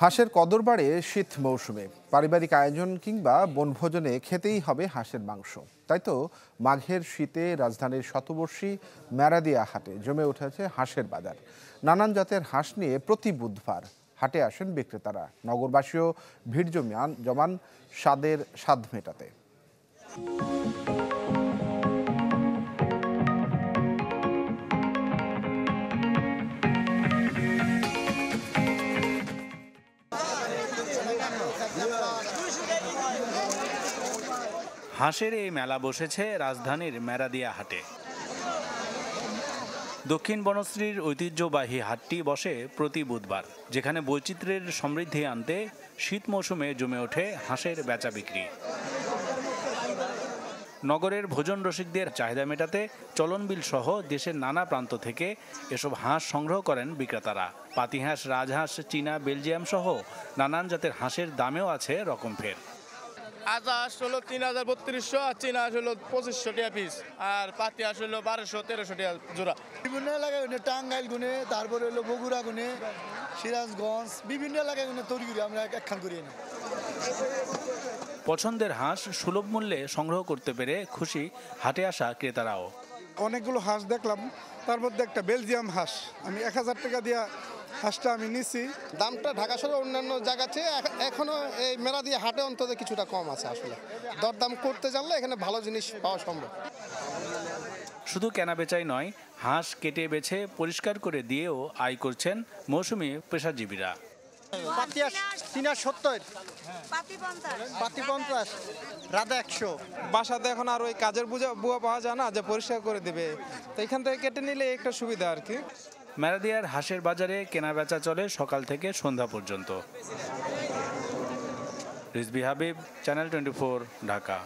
হাঁসের কদর বাড়ে শীত মৌসুমে। পারিবারিক আয়োজন কিংবা বনভোজনে খেতেই হবে হাঁসের মাংস। তাই তো মাঘের শীতে রাজধানীর শতবর্ষী ম্যারাদিয়া হাটে জমে উঠেছে হাঁসের বাজার। নানান জাতের হাঁস নিয়ে প্রতি বুধবার হাটে আসেন বিক্রেতারা। নগরবাসীও ভিড় জমান স্বাদের স্বাদ মেটাতে। হাঁসের এই মেলা বসেছে রাজধানীর ম্যারাদিয়া হাটে। দক্ষিণ বনশ্রীর ঐতিহ্যবাহী হাটটি বসে প্রতি বুধবার, যেখানে বৈচিত্র্যের সমৃদ্ধি আনতে শীত মৌসুমে জমে ওঠে হাঁসের বেচা বিক্রি। নগরের ভোজন রসিকদের চাহিদা মেটাতে চলনবিল সহ দেশের নানা প্রান্ত থেকে এসব হাঁস সংগ্রহ করেন বিক্রেতারা। পাতিহাঁস, রাজহাঁস, চীনা, বেলজিয়াম সহ নানান জাতের হাঁসের দামেও আছে রকমফের। আজা হাঁস হলো ৩,৩২০, আর চীনা হাঁস হলো ২৫০০ টাকা পিস, আর পাতি হাঁস হলো ১২০০-১৩০০ টাকা জোড়া। বিভিন্ন এলাকায় টাঙ্গাইল গুনে, তারপরে হলো বগুড়া গুনে, সিরাজগঞ্জ, বিভিন্ন এলাকায় গুনে তৈরি করি আমরা একখান করি না। পছন্দের হাঁস সুলভ মূল্যে সংগ্রহ করতে পেরে খুশি হাটে আসা ক্রেতারাও। অনেকগুলো হাঁস দেখলাম, তার মধ্যে একটা বেলজিয়াম হাঁস আমি ১,০০০ টাকা দিয়ে হাঁসটা আমি নিছি। দামটা ঢাকা শহরে অন্যান্য জায়গাতে এখনো এই মেরাদিয়া হাটে অন্তত কিছুটা কম আছে। আসলে দরদাম করতে জানলে এখানে ভালো জিনিস পাওয়া সম্ভব। শুধু কেনাবেচাই নয়, হাঁস কেটে বেছে পরিষ্কার করে দিয়েও আয় করছেন মৌসুমী পেশাজীবীরা। পাতি হাঁস ৩,৭০, পাতি ৫০, রাধা ১০০। বাসাতে এখন আর ওই কাজের বুয়া পাওয়া যায় না যে পরিষ্কার করে দেবে, তো এখান থেকে কেটে নিলে একটা সুবিধা আর কি। ম্যারাদিয়ার হাঁসের বাজারে কেনাবেচা চলে সকাল থেকে সন্ধ্যা পর্যন্ত। রিজভী হাবিব, চ্যানেল 24, ঢাকা।